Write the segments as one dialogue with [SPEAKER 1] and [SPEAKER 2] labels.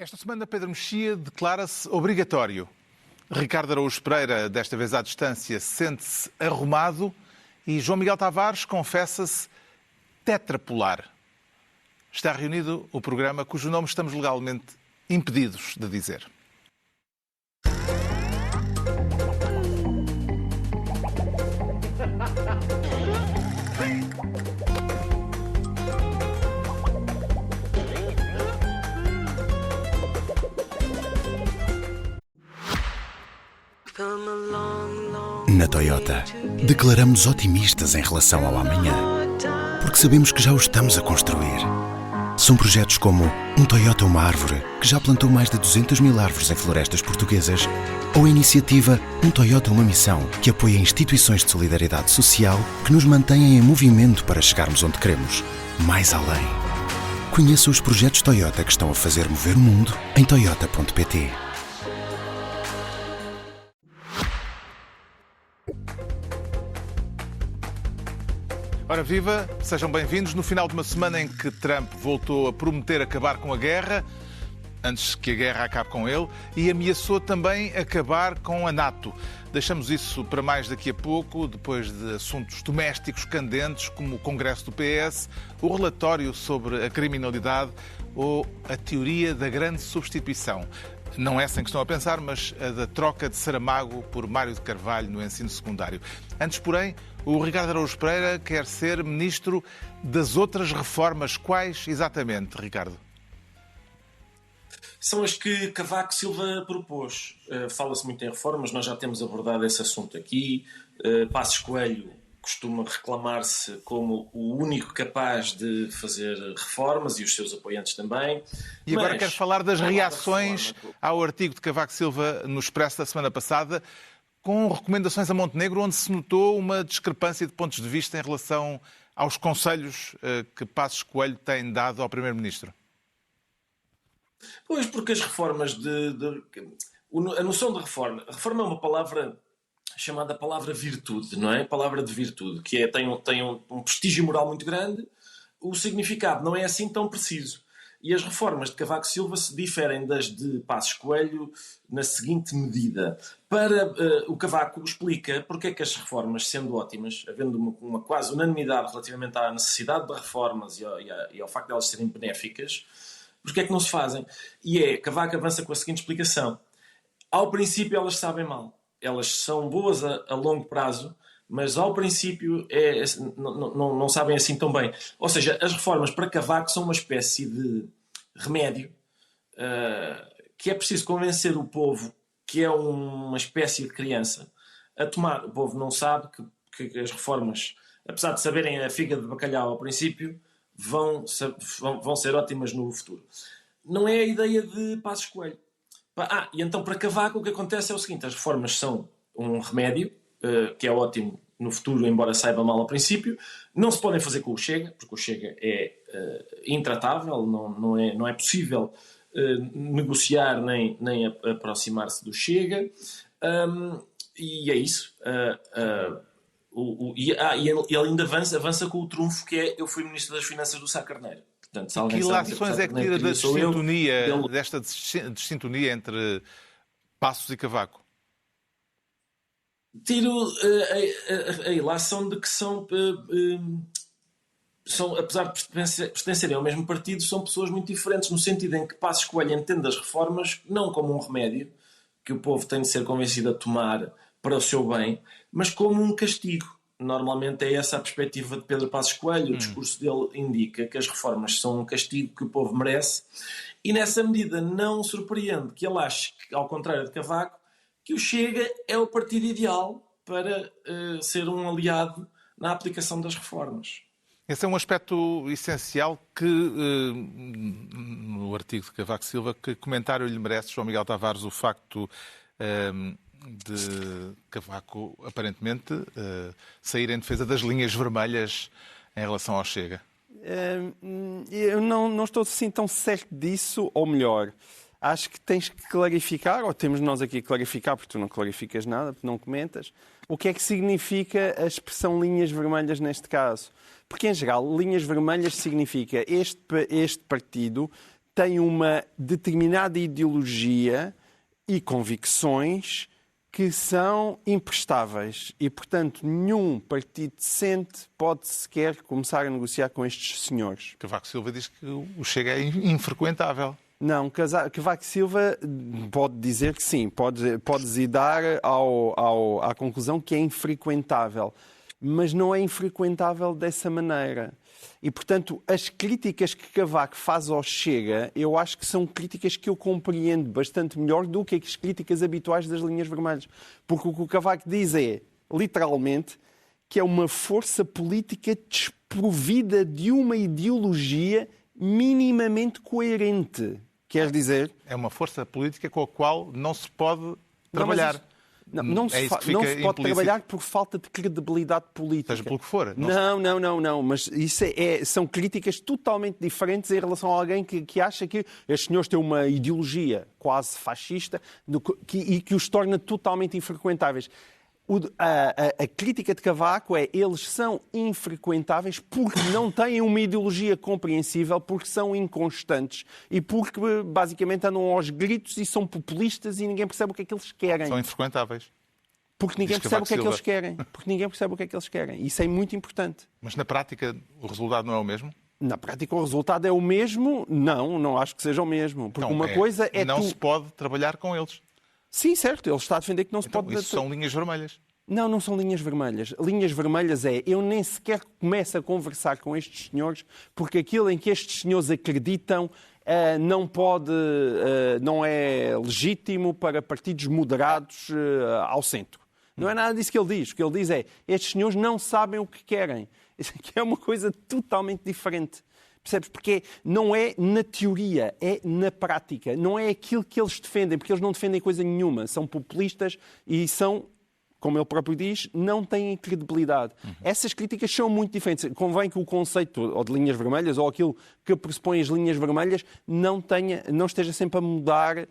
[SPEAKER 1] Esta semana, Pedro Mexia declara-se obrigatório. Ricardo Araújo Pereira, desta vez à distância, sente-se arrumado e João Miguel Tavares confessa-se tetrapolar. Está reunido o programa cujo nome estamos legalmente impedidos de dizer.
[SPEAKER 2] Na Toyota, declaramos otimistas em relação ao amanhã, porque sabemos que já o estamos a construir. São projetos como um Toyota Uma Árvore, que já plantou mais de 200 mil árvores em florestas portuguesas, ou a iniciativa Um Toyota Uma Missão, que apoia instituições de solidariedade social que nos mantêm em movimento para chegarmos onde queremos, mais além. Conheça os projetos Toyota que estão a fazer mover o mundo em toyota.pt.
[SPEAKER 1] Ora viva, sejam bem-vindos. No final de uma semana em que Trump voltou a prometer acabar com a guerra, antes que a guerra acabe com ele, e ameaçou também acabar com a NATO. Deixamos isso para mais daqui a pouco, depois de assuntos domésticos candentes, como o Congresso do PS, o relatório sobre a criminalidade ou a teoria da grande substituição. Não essa em que estão a pensar, mas a da troca de Saramago por Mário de Carvalho no ensino secundário. Antes, porém, o Ricardo Araújo Pereira quer ser ministro das outras reformas. Quais exatamente, Ricardo?
[SPEAKER 3] São as que Cavaco Silva propôs. Fala-se muito em reformas, nós já temos abordado esse assunto aqui. Passos Coelho costuma reclamar-se como o único capaz de fazer reformas e os seus apoiantes também.
[SPEAKER 1] E agora quero falar das reações ao artigo de Cavaco Silva no Expresso da semana passada, com recomendações a Montenegro, onde se notou uma discrepância de pontos de vista em relação aos conselhos que Passos Coelho tem dado ao Primeiro-Ministro.
[SPEAKER 3] Pois, porque as reformas a noção de reforma... A reforma é uma palavra chamada palavra virtude, não é? Palavra de virtude, que tem um prestígio moral muito grande. O significado não é assim tão preciso. E as reformas de Cavaco Silva se diferem das de Passos Coelho na seguinte medida. O Cavaco explica porque é que as reformas, sendo ótimas, havendo uma quase unanimidade relativamente à necessidade de reformas e ao facto de elas serem benéficas, porque é que não se fazem? Cavaco avança com a seguinte explicação. Ao princípio elas sabem mal. Elas são boas a longo prazo, mas ao princípio não sabem assim tão bem. Ou seja, as reformas para Cavaco são uma espécie de remédio que é preciso convencer o povo, que é uma espécie de criança, a tomar. O povo não sabe que as reformas, apesar de saberem a figa de bacalhau ao princípio, vão ser ótimas no futuro. Não é a ideia de Passos Coelho. E então para Cavaco o que acontece é o seguinte: as reformas são um remédio, que é ótimo no futuro, embora saiba mal ao princípio. Não se podem fazer com o Chega, porque o Chega é intratável, não é possível negociar nem aproximar-se do Chega. E é isso. Ele ainda avança com o trunfo que é: eu fui Ministro das Finanças do Sá Carneiro. Portanto,
[SPEAKER 1] que ilações é que tira desta desintonia entre Passos e Cavaco?
[SPEAKER 3] Tiro a ilação de que são, apesar de pertencerem ao mesmo partido, são pessoas muito diferentes, no sentido em que Passos Coelho entende as reformas não como um remédio que o povo tem de ser convencido a tomar para o seu bem, mas como um castigo. Normalmente é essa a perspectiva de Pedro Passos Coelho. O discurso dele indica que as reformas são um castigo que o povo merece, e nessa medida não surpreende que ele ache, ao contrário de Cavaco, que o Chega é o partido ideal para ser um aliado na aplicação das reformas.
[SPEAKER 1] Esse é um aspecto essencial que, no artigo de Cavaco Silva, que comentário lhe merece, João Miguel Tavares, o facto de Cavaco, aparentemente, sair em defesa das linhas vermelhas em relação ao Chega?
[SPEAKER 4] Eu não estou assim tão certo disso, ou melhor, acho que tens que clarificar, ou temos nós aqui a clarificar, porque tu não clarificas nada, porque não comentas, o que é que significa a expressão linhas vermelhas neste caso. Porque, em geral, linhas vermelhas significa este partido tem uma determinada ideologia e convicções que são imprestáveis e, portanto, nenhum partido decente pode sequer começar a negociar com estes senhores.
[SPEAKER 1] Cavaco Silva diz que o Chega é infrequentável.
[SPEAKER 4] Não, Cavaco Silva pode dizer que sim, pode dar à conclusão que é infrequentável, mas não é infrequentável dessa maneira. E, portanto, as críticas que Cavaco faz ao Chega, eu acho que são críticas que eu compreendo bastante melhor do que as críticas habituais das linhas vermelhas. Porque o que o Cavaco diz é, literalmente, que é uma força política desprovida de uma ideologia minimamente coerente. Quer dizer...
[SPEAKER 1] É uma força política com a qual não se pode trabalhar.
[SPEAKER 4] Não se pode trabalhar por falta de credibilidade política.
[SPEAKER 1] Seja pelo que for.
[SPEAKER 4] Não. Mas isso são críticas totalmente diferentes em relação a alguém que acha que estes senhores têm uma ideologia quase fascista e que os torna totalmente infrequentáveis. A crítica de Cavaco é eles são infrequentáveis porque não têm uma ideologia compreensível, porque são inconstantes e porque basicamente andam aos gritos e são populistas e ninguém percebe o que é que eles querem.
[SPEAKER 1] São infrequentáveis.
[SPEAKER 4] Porque ninguém percebe o que é que eles querem. Porque ninguém percebe o que é que eles querem. Isso é muito importante.
[SPEAKER 1] Mas na prática o resultado não é o mesmo?
[SPEAKER 4] Na prática o resultado é o mesmo? Não acho que seja o mesmo. Porque uma coisa é
[SPEAKER 1] não se pode trabalhar com eles.
[SPEAKER 4] Sim, certo. Ele está a defender que não se pode...
[SPEAKER 1] Isso são linhas vermelhas.
[SPEAKER 4] Não são linhas vermelhas. Linhas vermelhas eu nem sequer começo a conversar com estes senhores porque aquilo em que estes senhores acreditam não é legítimo para partidos moderados ao centro. Não é nada disso que ele diz. O que ele diz é estes senhores não sabem o que querem. Isso aqui é uma coisa totalmente diferente. Percebes? Porque não é na teoria, é na prática. Não é aquilo que eles defendem, porque eles não defendem coisa nenhuma. São populistas e são, como ele próprio diz, não têm credibilidade. Essas críticas são muito diferentes. Convém que o conceito ou de linhas vermelhas ou aquilo que pressupõe as linhas vermelhas não esteja sempre a mudar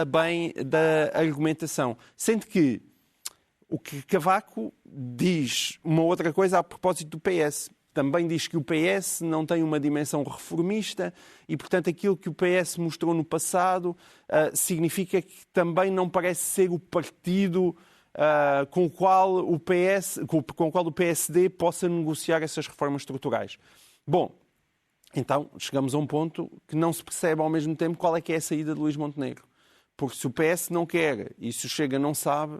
[SPEAKER 4] bem da argumentação. Sendo que o que Cavaco diz uma outra coisa a propósito do PS. Também diz que o PS não tem uma dimensão reformista e, portanto, aquilo que o PS mostrou no passado significa que também não parece ser o partido com o qual o PSD possa negociar essas reformas estruturais. Bom, então chegamos a um ponto que não se percebe ao mesmo tempo qual é que é a saída de Luís Montenegro. Porque se o PS não quer e se o Chega não sabe,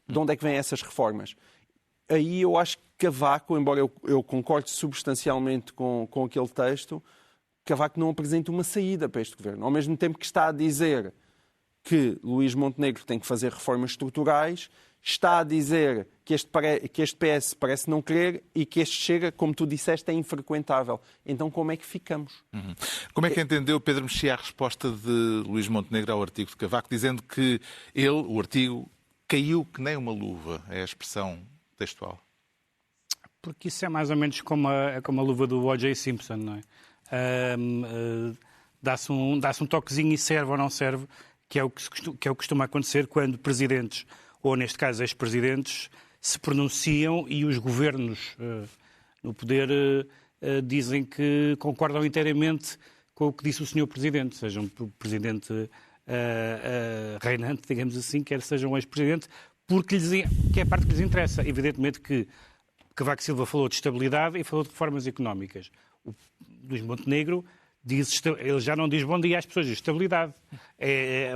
[SPEAKER 4] de onde é que vêm essas reformas? Aí eu acho que Cavaco, embora eu concorde substancialmente com aquele texto, Cavaco não apresenta uma saída para este governo. Ao mesmo tempo que está a dizer que Luís Montenegro tem que fazer reformas estruturais, está a dizer que este PS parece não querer e que este Chega, como tu disseste, é infrequentável. Então como é que ficamos?
[SPEAKER 1] Como é que entendeu Pedro Mexia a resposta de Luís Montenegro ao artigo de Cavaco, dizendo que o artigo, caiu que nem uma luva, é a expressão textual?
[SPEAKER 5] Porque isso é mais ou menos como a luva do O.J. Simpson, não é? Dá-se um toquezinho e serve ou não serve, que é o que costuma acontecer quando presidentes, ou neste caso ex-presidentes, se pronunciam e os governos no poder dizem que concordam inteiramente com o que disse o Sr. Presidente, seja um presidente reinante, digamos assim, quer seja um ex-presidente, que é a parte que lhes interessa. Evidentemente que Cavaco Silva falou de estabilidade e falou de reformas económicas. O Luís Montenegro ele já não diz bom dia às pessoas, diz estabilidade.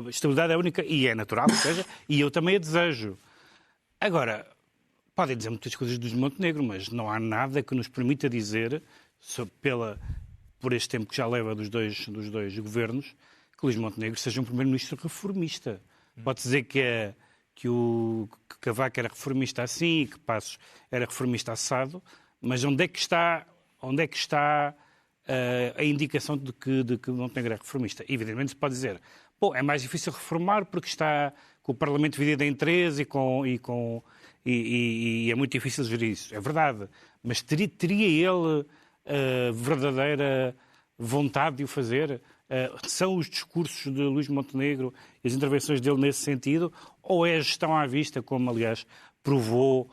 [SPEAKER 5] Estabilidade é a única, e é natural, ou seja, e eu também a desejo. Agora, podem dizer muitas coisas do Montenegro, mas não há nada que nos permita dizer, por este tempo que já leva dos dois governos, que Luís Montenegro seja um primeiro-ministro reformista. Pode dizer que Cavaco era reformista assim e que Passos era reformista assado, mas onde é que está a indicação de que Montenegro é reformista? Evidentemente se pode dizer, é mais difícil reformar porque está com o Parlamento dividido em três e é muito difícil gerir isso. É verdade, mas teria ele verdadeira vontade de o fazer? São os discursos de Luís Montenegro e as intervenções dele nesse sentido, ou é a gestão à vista, como aliás provou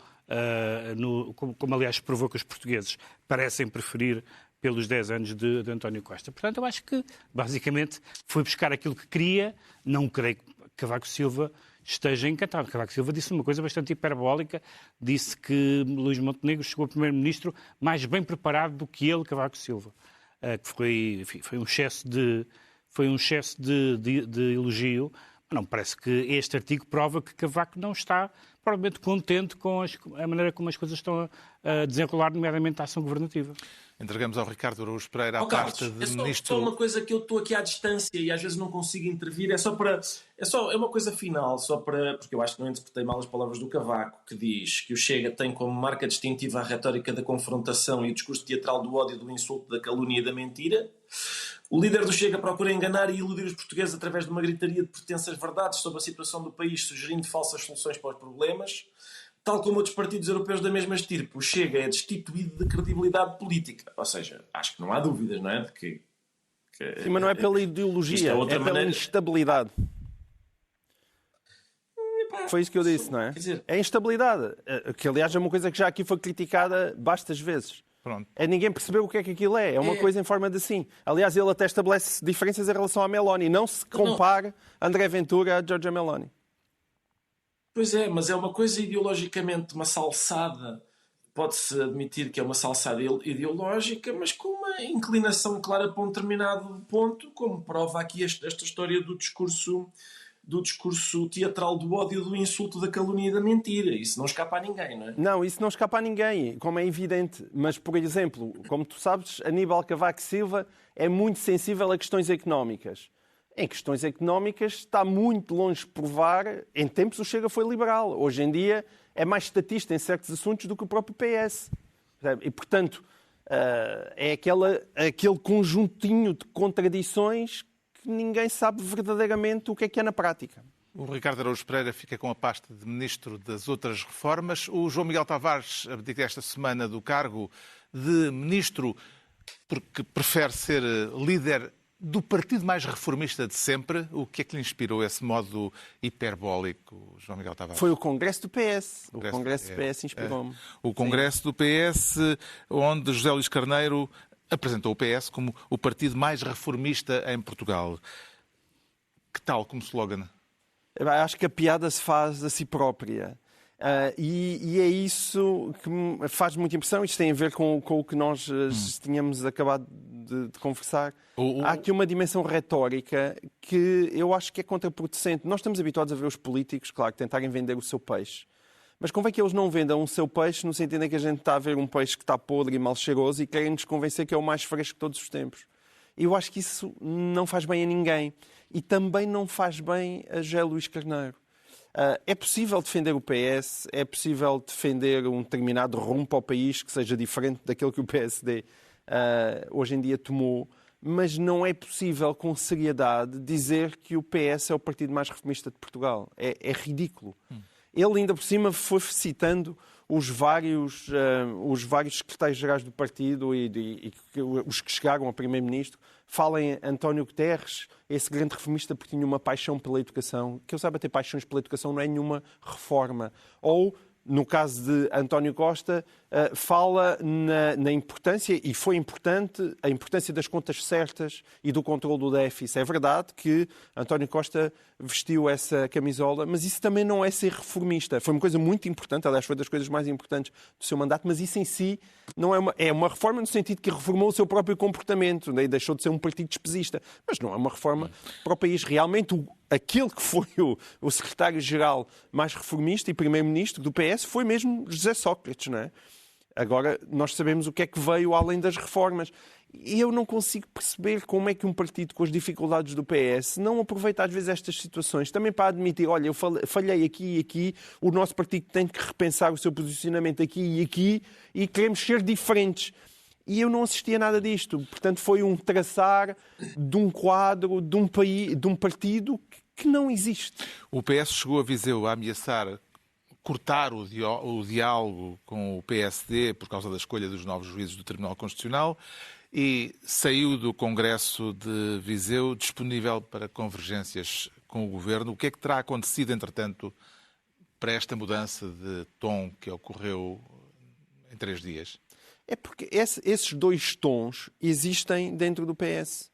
[SPEAKER 5] que os portugueses parecem preferir pelos 10 anos de António Costa. Portanto, eu acho que, basicamente, foi buscar aquilo que queria. Não creio que Cavaco Silva esteja encantado. Cavaco Silva disse uma coisa bastante hiperbólica, disse que Luís Montenegro chegou a primeiro-ministro mais bem preparado do que ele, Cavaco Silva, que foi um excesso de elogio. Não, parece que este artigo prova que Cavaco não está provavelmente contente com a maneira como as coisas estão a desenrolar, nomeadamente a ação governativa.
[SPEAKER 1] Entregamos ao Ricardo Araújo Pereira a
[SPEAKER 3] Carlos,
[SPEAKER 1] pasta de
[SPEAKER 3] só
[SPEAKER 1] ministro.
[SPEAKER 3] uma coisa que eu estou aqui à distância e às vezes não consigo intervir, é uma coisa final, porque eu acho que não interpretei mal as palavras do Cavaco, que diz que o Chega tem como marca distintiva a retórica da confrontação e o discurso teatral do ódio, do insulto, da calúnia e da mentira. O líder do Chega procura enganar e iludir os portugueses através de uma gritaria de pretensas verdades sobre a situação do país, sugerindo falsas soluções para os problemas. Tal como outros partidos europeus da mesma estirpe, o Chega é destituído de credibilidade política. Ou seja, acho que não há dúvidas, não é? De que
[SPEAKER 4] Sim, mas não é pela ideologia, é pela instabilidade. Foi isso que eu disse, não é? É instabilidade. Que, aliás, é uma coisa que já aqui foi criticada bastas vezes.
[SPEAKER 1] Pronto.
[SPEAKER 4] É ninguém perceber o que aquilo é. É uma coisa em forma de sim. Aliás, ele até estabelece diferenças em relação à Meloni. Não se compare André Ventura a Giorgia Meloni.
[SPEAKER 3] Pois é, mas é uma coisa ideologicamente, uma salsada. Pode-se admitir que é uma salsada ideológica, mas com uma inclinação clara para um determinado ponto, como prova aqui esta história do discurso teatral do ódio, do insulto, da calúnia e da mentira. Isso não escapa a ninguém, não é?
[SPEAKER 4] Não, isso não escapa a ninguém, como é evidente. Mas, por exemplo, como tu sabes, Aníbal Cavaco Silva é muito sensível a questões económicas. Em questões económicas está muito longe de provar. Em tempos o Chega foi liberal. Hoje em dia é mais estatista em certos assuntos do que o próprio PS. E, portanto, é aquele conjuntinho de contradições que ninguém sabe verdadeiramente o que é na prática.
[SPEAKER 1] O Ricardo Araújo Pereira fica com a pasta de Ministro das Outras Reformas. O João Miguel Tavares abdica esta semana do cargo de Ministro porque prefere ser líder do partido mais reformista de sempre. O que é que lhe inspirou esse modo hiperbólico, João Miguel Tavares?
[SPEAKER 4] Foi o Congresso do PS. O Congresso do PS inspirou-me.
[SPEAKER 1] O Congresso do PS, onde José Luís Carneiro apresentou o PS como o partido mais reformista em Portugal. Que tal como slogan?
[SPEAKER 4] Acho que a piada se faz a si própria. E é isso que me faz muita impressão. Isto tem a ver com o que nós tínhamos acabado de conversar. Há aqui uma dimensão retórica que eu acho que é contraproducente. Nós estamos habituados a ver os políticos, claro, tentarem vender o seu peixe. Mas convém que eles não vendam o seu peixe no sentido em que a gente está a ver um peixe que está podre e mal cheiroso e querem nos convencer que é o mais fresco de todos os tempos. Eu acho que isso não faz bem a ninguém. E também não faz bem a José Luís Carneiro. É possível defender o PS, é possível defender um determinado rumo para o país que seja diferente daquele que o PSD hoje em dia tomou, mas não é possível com seriedade dizer que o PS é o partido mais reformista de Portugal. É ridículo. Ele ainda por cima foi citando os vários secretários-gerais do partido e os que chegaram a primeiro-ministro. Fala em António Guterres, esse grande reformista, porque tinha uma paixão pela educação. Que eu saiba, ter paixões pela educação não é nenhuma reforma. Ou, no caso de António Costa, fala na importância, e foi importante, a importância das contas certas e do controle do déficit. É verdade que António Costa vestiu essa camisola, mas isso também não é ser reformista. Foi uma coisa muito importante, aliás, foi das coisas mais importantes do seu mandato, mas isso em si não é uma reforma no sentido que reformou o seu próprio comportamento, né? E deixou de ser um partido despesista. Mas não é uma reforma para o país. Realmente, aquele que foi o secretário-geral mais reformista e primeiro-ministro do PS foi mesmo José Sócrates, não é? Agora, nós sabemos o que é que veio além das reformas. E eu não consigo perceber como é que um partido com as dificuldades do PS não aproveita às vezes estas situações também para admitir, olha, eu falhei aqui e aqui, o nosso partido tem que repensar o seu posicionamento aqui e aqui e queremos ser diferentes. E eu não assisti a nada disto. Portanto, foi um traçar de um quadro, de um país, de um partido que não existe.
[SPEAKER 1] O PS chegou a Viseu a ameaçar cortar o diálogo com o PSD por causa da escolha dos novos juízes do Tribunal Constitucional e saiu do Congresso de Viseu disponível para convergências com o Governo. O que é que terá acontecido, entretanto, para esta mudança de tom que ocorreu em 3 dias?
[SPEAKER 4] É porque esses dois tons existem dentro do PS.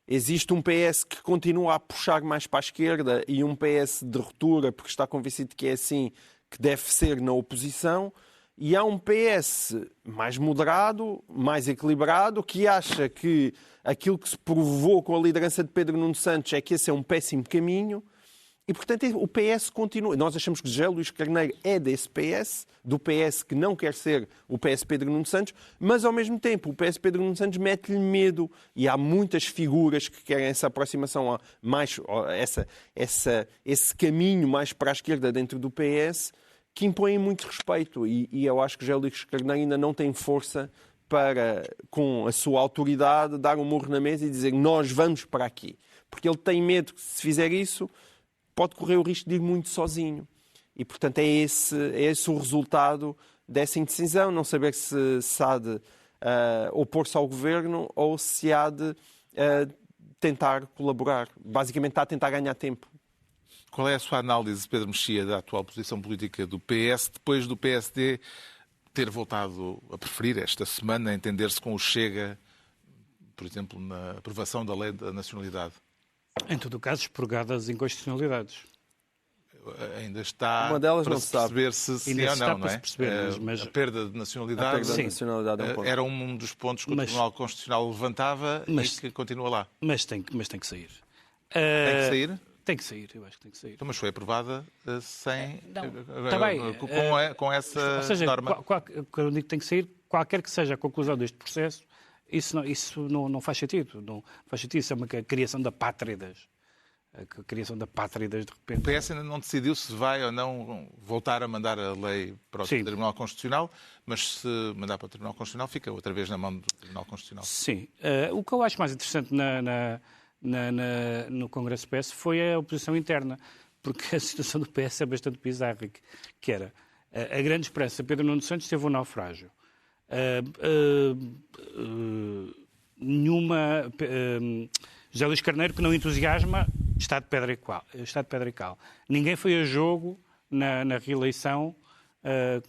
[SPEAKER 4] Existe um PS que continua a puxar mais para a esquerda e um PS de ruptura, porque está convencido que é assim que deve ser na oposição. E há um PS mais moderado, mais equilibrado, que acha que aquilo que se provou com a liderança de Pedro Nuno Santos é que esse é um péssimo caminho. E, portanto, o PS continua. Nós achamos que José Luís Carneiro é desse PS, do PS que não quer ser o PS Pedro Nuno Santos, mas, ao mesmo tempo, o PS Pedro Nuno Santos mete-lhe medo. E há muitas figuras que querem essa aproximação, esse caminho mais para a esquerda dentro do PS, que impõem muito respeito. E eu acho que José Luís Carneiro ainda não tem força para, com a sua autoridade, dar um murro na mesa e dizer nós vamos para aqui. Porque ele tem medo que, se fizer isso, pode correr o risco de ir muito sozinho. E, portanto, é esse o resultado dessa indecisão. Não saber se há de opor-se ao governo ou se há de tentar colaborar. Basicamente está a tentar ganhar tempo.
[SPEAKER 1] Qual é a sua análise, Pedro Mexia, da atual posição política do PS, depois do PSD ter voltado a preferir esta semana entender-se com o Chega, por exemplo, na aprovação da lei da nacionalidade?
[SPEAKER 5] Em todo o caso, expurgadas inconstitucionalidades.
[SPEAKER 1] Ainda está
[SPEAKER 4] Uma delas
[SPEAKER 1] para
[SPEAKER 4] não
[SPEAKER 1] se
[SPEAKER 4] se sabe.
[SPEAKER 1] perceber se sim ou não, não é?
[SPEAKER 5] Mas
[SPEAKER 1] a perda de nacionalidade,
[SPEAKER 4] A perda de nacionalidade é um ponto.
[SPEAKER 1] era um dos pontos que o Tribunal Constitucional levantava e que continua lá.
[SPEAKER 5] Mas tem que sair.
[SPEAKER 1] Tem que sair?
[SPEAKER 5] Tem que sair, eu acho que tem que sair.
[SPEAKER 1] Então, mas foi aprovada sem...
[SPEAKER 5] Tá bem,
[SPEAKER 1] com essa
[SPEAKER 5] ou seja,
[SPEAKER 1] norma?
[SPEAKER 5] Quando eu digo que tem que sair, qualquer que seja a conclusão deste processo, isso não faz sentido. Não faz sentido. Isso é uma criação da pátridas. A criação da pátridas, de repente.
[SPEAKER 1] O PS ainda não decidiu se vai ou não voltar a mandar a lei para o Tribunal Constitucional, mas se mandar para o Tribunal Constitucional, fica outra vez na mão do Tribunal Constitucional.
[SPEAKER 5] Sim. O que eu acho mais interessante no Congresso PS foi a oposição interna, porque a situação do PS é bastante bizarra, que era a grande esperança. Pedro Nuno Santos teve um naufrágio. José Luís Carneiro, que não entusiasma, está de pedra e cal. Ninguém foi a jogo na reeleição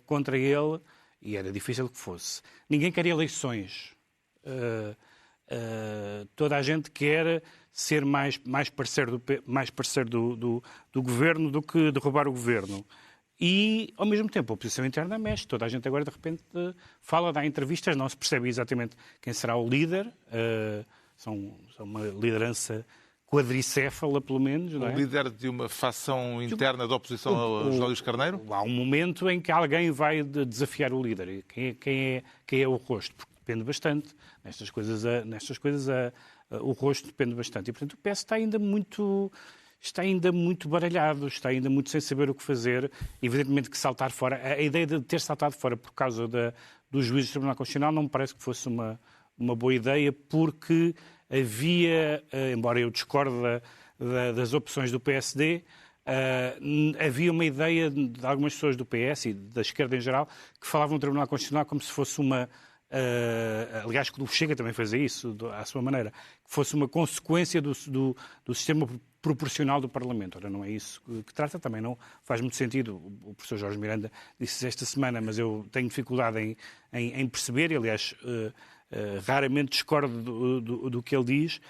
[SPEAKER 5] contra ele, e era difícil que fosse. Ninguém quer eleições. Toda a gente quer ser mais parceiro do governo do que derrubar o governo. E, ao mesmo tempo, a oposição interna mexe. Toda a gente agora, de repente, fala, dá entrevistas, não se percebe exatamente quem será o líder. São uma liderança quadricéfala, pelo menos. Não é?
[SPEAKER 1] O líder de uma facção interna da oposição a José Luís Carneiro?
[SPEAKER 5] Há um momento em que alguém vai desafiar o líder. Quem é o rosto? Porque depende bastante. Nestas coisas, o rosto depende bastante. E, portanto, o PS está ainda muito baralhado, está ainda muito sem saber o que fazer. Evidentemente que saltar fora... A ideia de ter saltado fora por causa do juízo do Tribunal Constitucional não me parece que fosse uma boa ideia, porque havia, embora eu discorde das opções do PSD, havia uma ideia de algumas pessoas do PS e da esquerda em geral que falavam do Tribunal Constitucional como se fosse uma... aliás, que o Chega também fazia isso, à sua maneira, que fosse uma consequência do sistema proporcional do Parlamento. Ora, não é isso que trata, também não faz muito sentido. O professor Jorge Miranda disse esta semana, mas eu tenho dificuldade em perceber, e, aliás, raramente discordo do que ele diz,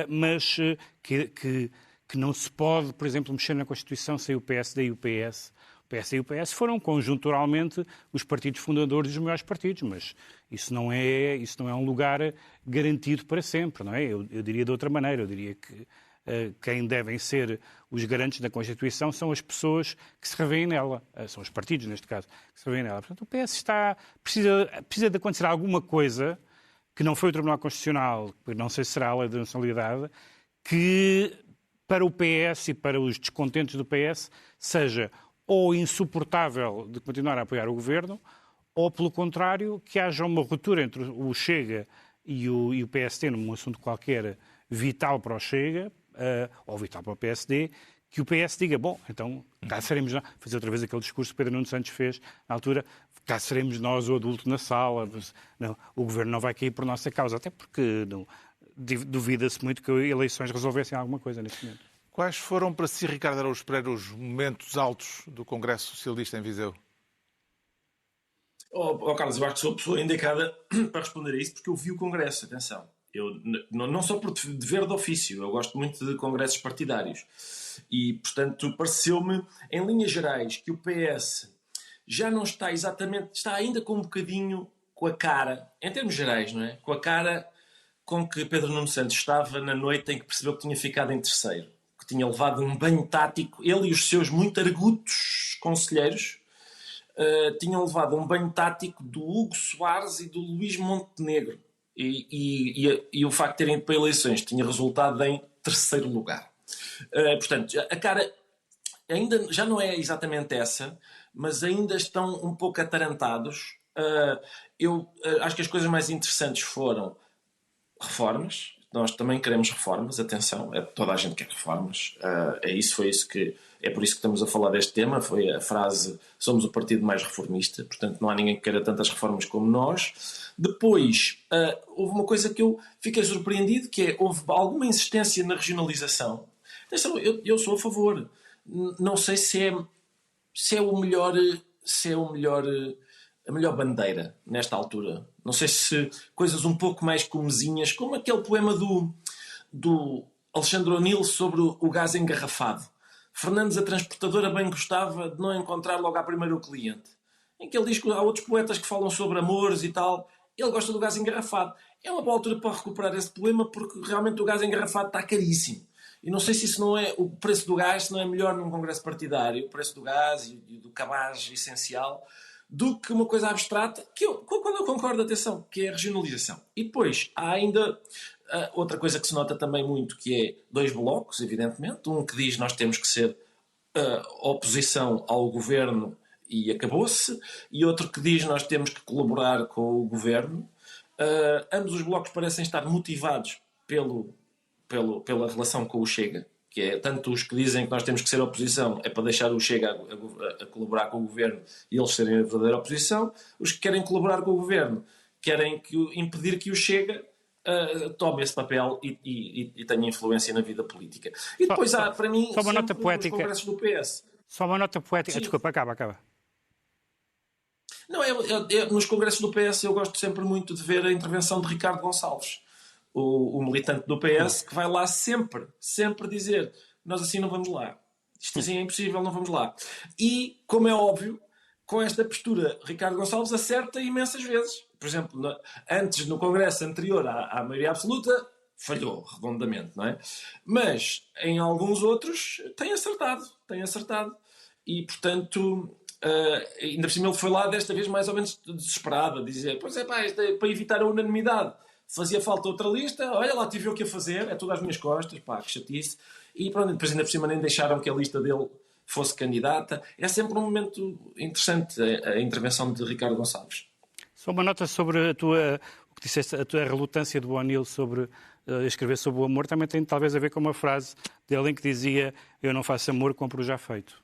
[SPEAKER 5] mas que não se pode, por exemplo, mexer na Constituição sem o PSD e o PS. O PSD e o PS foram conjunturalmente os partidos fundadores dos maiores partidos, mas isso não é um lugar garantido para sempre, não é? Eu diria de outra maneira, eu diria que quem devem ser os garantes da Constituição são as pessoas que se revêem nela, são os partidos, neste caso, que se revêem nela. Portanto, o PS precisa de acontecer alguma coisa que não foi o Tribunal Constitucional, que não sei se será a lei da nacionalidade, que para o PS e para os descontentes do PS seja ou insuportável de continuar a apoiar o governo, ou, pelo contrário, que haja uma ruptura entre o Chega e o PSD num assunto qualquer vital para o Chega, ou vital para o PSD, que o PS diga, bom, então cá seremos nós, fazer outra vez aquele discurso que Pedro Nuno Santos fez na altura, cá seremos nós o adulto na sala, não, o governo não vai cair por nossa causa, até porque duvida-se muito que eleições resolvessem alguma coisa neste momento.
[SPEAKER 1] Quais foram para si, Ricardo Araújo Pereira, os momentos altos do Congresso Socialista em Viseu?
[SPEAKER 3] Carlos, eu acho que sou a pessoa indicada para responder a isso, porque eu vi o Congresso, atenção. Eu, não só por dever de ofício, eu gosto muito de congressos partidários. E, portanto, pareceu-me, em linhas gerais, que o PS já não está exatamente, está ainda com um bocadinho com a cara, em termos gerais, não é? Com a cara com que Pedro Nuno Santos estava na noite em que percebeu que tinha ficado em terceiro. Que tinha levado um banho tático, ele e os seus muito argutos conselheiros, tinham levado um banho tático do Hugo Soares e do Luís Montenegro. E o facto de terem ido para eleições tinha resultado em terceiro lugar. Portanto, a cara ainda já não é exatamente essa, mas ainda estão um pouco atarantados. Eu acho que as coisas mais interessantes foram reformas. Nós também queremos reformas, atenção, toda a gente quer reformas. É por isso que estamos a falar deste tema. Foi a frase: somos o partido mais reformista, portanto não há ninguém que queira tantas reformas como nós. Depois, houve uma coisa que eu fiquei surpreendido, que houve alguma insistência na regionalização. Atenção, eu sou a favor. Não sei se é a melhor bandeira nesta altura. Não sei se coisas um pouco mais comezinhas, como aquele poema do Alexandre O'Neill sobre o gás engarrafado. Fernandes, a transportadora, bem gostava de não encontrar logo à primeira o cliente. Em que ele diz que há outros poetas que falam sobre amores e tal. Ele gosta do gás engarrafado. É uma boa altura para recuperar esse poema, porque realmente o gás engarrafado está caríssimo. E não sei se isso não é o preço do gás, se não é melhor num congresso partidário, o preço do gás e do cabaz essencial, do que uma coisa abstrata, quando eu concordo, atenção, que é a regionalização. E depois, há ainda outra coisa que se nota também muito, que é 2 blocos, evidentemente. Um que diz que nós temos que ser oposição ao governo e acabou-se, e outro que diz que nós temos que colaborar com o governo. Ambos os blocos parecem estar motivados pela relação com o Chega, que é tanto os que dizem que nós temos que ser oposição é para deixar o Chega a colaborar com o governo e eles serem a verdadeira oposição, os que querem colaborar com o governo querem impedir que o Chega tome esse papel e tenha influência na vida política. E depois há, para mim,
[SPEAKER 5] só uma nota poética.
[SPEAKER 3] Os congressos do PS.
[SPEAKER 5] Só uma nota poética.
[SPEAKER 3] Sim.
[SPEAKER 5] Desculpa, acaba.
[SPEAKER 3] Não, nos congressos do PS eu gosto sempre muito de ver a intervenção de Ricardo Gonçalves, o militante do PS, que vai lá sempre dizer: nós assim não vamos lá. Isto assim é impossível, não vamos lá. E, como é óbvio, com esta postura, Ricardo Gonçalves acerta imensas vezes. Por exemplo, antes, no congresso anterior à maioria absoluta, falhou redondamente, não é? Mas, em alguns outros, tem acertado. E, portanto, ainda por cima ele foi lá desta vez mais ou menos desesperado, a dizer: pois é, pá, isto é para evitar a unanimidade. Fazia falta outra lista, olha lá, tive eu o que a fazer, é tudo às minhas costas, pá, que chatice. E pronto, depois ainda por cima nem deixaram que a lista dele fosse candidata. É sempre um momento interessante a intervenção de Ricardo Gonçalves.
[SPEAKER 5] Só uma nota sobre o que disseste, a tua relutância do O'Neill sobre escrever sobre o amor, também tem talvez a ver com uma frase dele em que dizia: eu não faço amor, compro o já feito.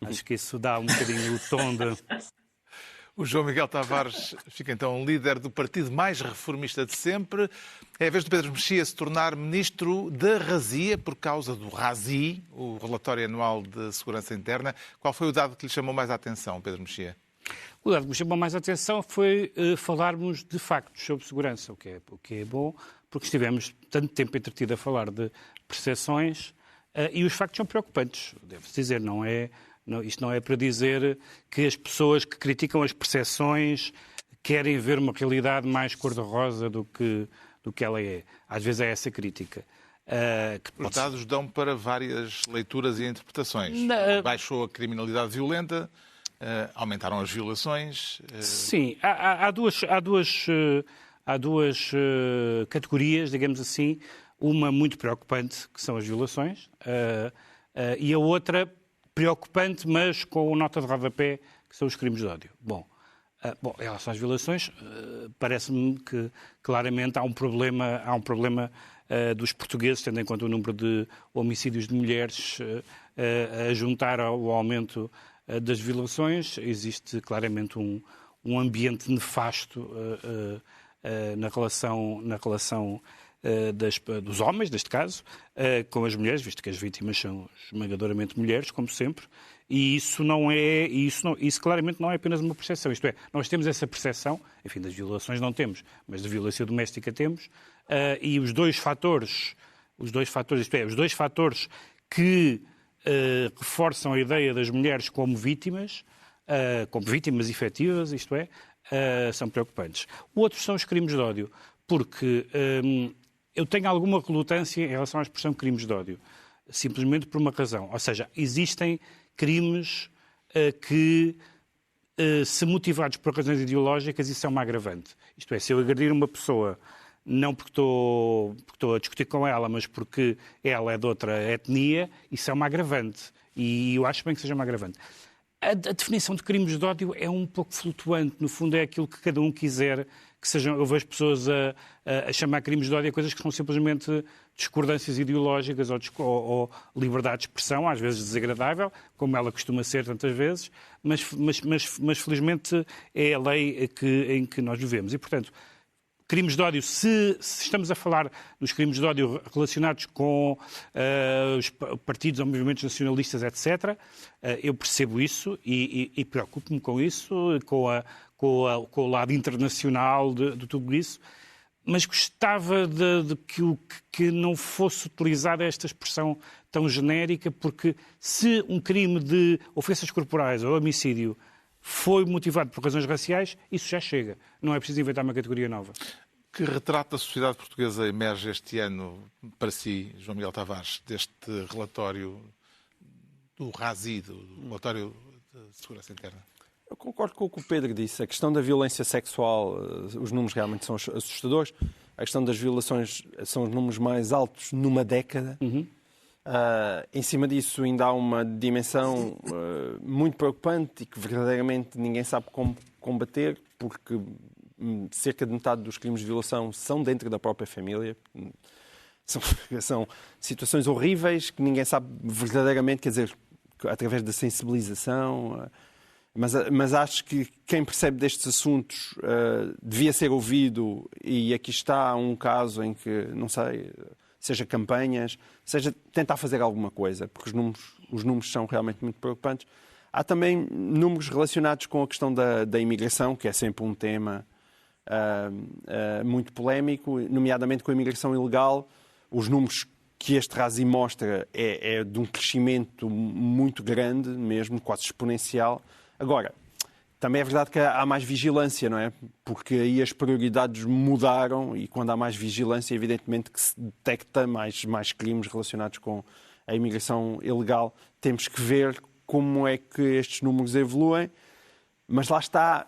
[SPEAKER 5] Acho que isso dá um bocadinho o tom de...
[SPEAKER 1] O João Miguel Tavares fica então líder do partido mais reformista de sempre. É a vez do Pedro Mexia se tornar ministro da Razia por causa do RASI, o Relatório Anual de Segurança Interna. Qual foi o dado que lhe chamou mais a atenção, Pedro Mexia?
[SPEAKER 5] O dado que me chamou mais a atenção foi falarmos de factos sobre segurança, o que é bom, porque estivemos tanto tempo entretidos a falar de percepções e os factos são preocupantes, deve-se dizer, isto não é para dizer que as pessoas que criticam as percepções querem ver uma realidade mais cor-de-rosa do que ela é. Às vezes é essa crítica.
[SPEAKER 1] Os dados dão para várias leituras e interpretações. Baixou a criminalidade violenta, aumentaram as violações.
[SPEAKER 5] Sim, há duas categorias, digamos assim. Uma muito preocupante, que são as violações, e a outra preocupante, mas com nota de rodapé, que são os crimes de ódio. Bom, em relação às violações, parece-me que claramente há um problema dos portugueses, tendo em conta o número de homicídios de mulheres, a juntar ao aumento das violações. Existe claramente um ambiente nefasto na relação dos homens, neste caso, com as mulheres, visto que as vítimas são esmagadoramente mulheres, como sempre, e isso claramente não é apenas uma percepção. Isto é, nós temos essa percepção, enfim, das violações não temos, mas da violência doméstica temos, e os dois fatores que reforçam a ideia das mulheres como vítimas efetivas, isto é, são preocupantes. Outros são os crimes de ódio, porque eu tenho alguma relutância em relação à expressão crimes de ódio, simplesmente por uma razão. Ou seja, existem crimes que, se motivados por razões ideológicas, isso é uma agravante. Isto é, se eu agredir uma pessoa, não porque estou a discutir com ela, mas porque ela é de outra etnia, isso é uma agravante. E eu acho bem que seja uma agravante. A definição de crimes de ódio é um pouco flutuante. No fundo, é aquilo que cada um quiser que sejam. Eu vejo pessoas a chamar crimes de ódio a coisas que são simplesmente discordâncias ideológicas ou liberdade de expressão, às vezes desagradável, como ela costuma ser tantas vezes, mas felizmente é a lei em que nós vivemos. E, portanto, crimes de ódio, se estamos a falar dos crimes de ódio relacionados com os partidos ou movimentos nacionalistas, etc., eu percebo isso e preocupo-me com isso, com o lado internacional de tudo isso, mas gostava de que não fosse utilizada esta expressão tão genérica, porque se um crime de ofensas corporais ou homicídio foi motivado por razões raciais, isso já chega. Não é preciso inventar uma categoria nova.
[SPEAKER 1] Que retrato da sociedade portuguesa emerge este ano para si, João Miguel Tavares, deste relatório do RASI, do Relatório de Segurança Interna?
[SPEAKER 4] Eu concordo com o que o Pedro disse. A questão da violência sexual, os números realmente são assustadores. A questão das violações são os números mais altos numa década. Em cima disso ainda há uma dimensão muito preocupante e que verdadeiramente ninguém sabe como combater, porque cerca de metade dos crimes de violação são dentro da própria família. São situações horríveis que ninguém sabe verdadeiramente, quer dizer, através da sensibilização. Mas acho que quem percebe destes assuntos devia ser ouvido, e aqui está um caso em que, não sei, seja campanhas, seja tentar fazer alguma coisa, porque os números são realmente muito preocupantes. Há também números relacionados com a questão da imigração, que é sempre um tema muito polémico, nomeadamente com a imigração ilegal. Os números que este RASI mostra é de um crescimento muito grande, mesmo quase exponencial. Agora, também é verdade que há mais vigilância, não é? Porque aí as prioridades mudaram e quando há mais vigilância, evidentemente que se detecta mais crimes relacionados com a imigração ilegal. Temos que ver como é que estes números evoluem, mas lá está,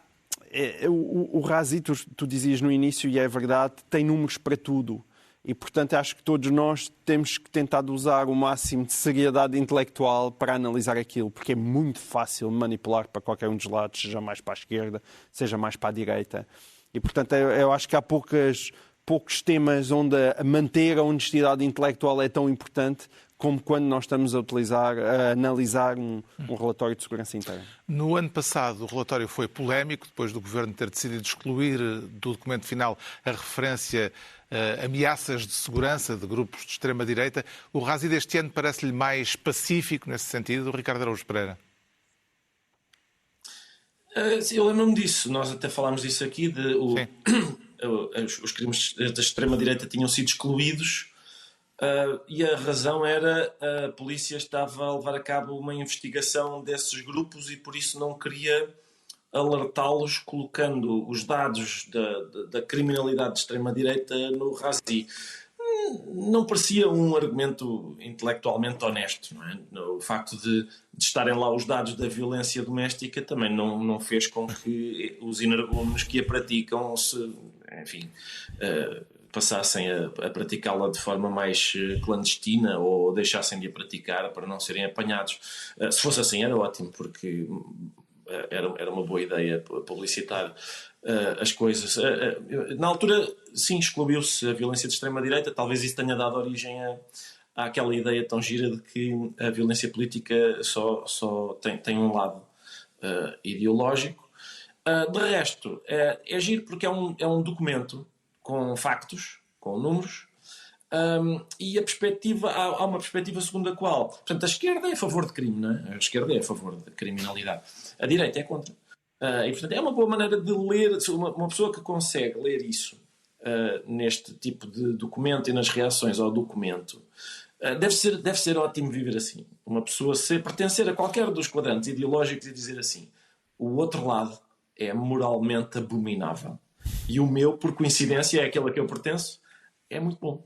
[SPEAKER 4] o RASI, tu dizias no início, e é verdade, tem números para tudo. E, portanto, acho que todos nós temos que tentar usar o máximo de seriedade intelectual para analisar aquilo, porque é muito fácil manipular para qualquer um dos lados, seja mais para a esquerda, seja mais para a direita. E, portanto, eu acho que há poucos temas onde manter a honestidade intelectual é tão importante como quando nós estamos a analisar um relatório de segurança interna.
[SPEAKER 1] No ano passado, o relatório foi polémico, depois do Governo ter decidido excluir do documento final a referência a ameaças de segurança de grupos de extrema-direita. O RASI deste ano parece-lhe mais pacífico nesse sentido, Ricardo Araújo Pereira?
[SPEAKER 3] Eu lembro-me disso. Nós até falámos disso aqui, os crimes da extrema-direita tinham sido excluídos. E a razão era a polícia estava a levar a cabo uma investigação desses grupos e por isso não queria alertá-los colocando os dados da criminalidade de extrema-direita no RASI. Não parecia um argumento intelectualmente honesto, não é? O facto de estarem lá os dados da violência doméstica também não fez com que os energúmenos que a praticam passassem a praticá-la de forma mais clandestina ou deixassem de a praticar para não serem apanhados. Se fosse assim era ótimo, porque era uma boa ideia publicitar as coisas. Na altura, sim, excluiu-se a violência de extrema-direita. Talvez isso tenha dado origem àquela ideia tão gira de que a violência política só tem um lado ideológico. De resto, é giro porque é um documento com factos, com números, E a perspectiva, há uma perspectiva segundo a qual, portanto, a esquerda é a favor de crime, não é? A esquerda é a favor de criminalidade. A direita é contra. E, portanto, é uma boa maneira de ler, uma pessoa que consegue ler isso neste tipo de documento e nas reações ao documento, deve ser ótimo viver assim. Uma pessoa pertencer a qualquer dos quadrantes ideológicos e dizer assim: o outro lado é moralmente abominável. E o meu, por coincidência, é aquele a que eu pertenço, é muito bom.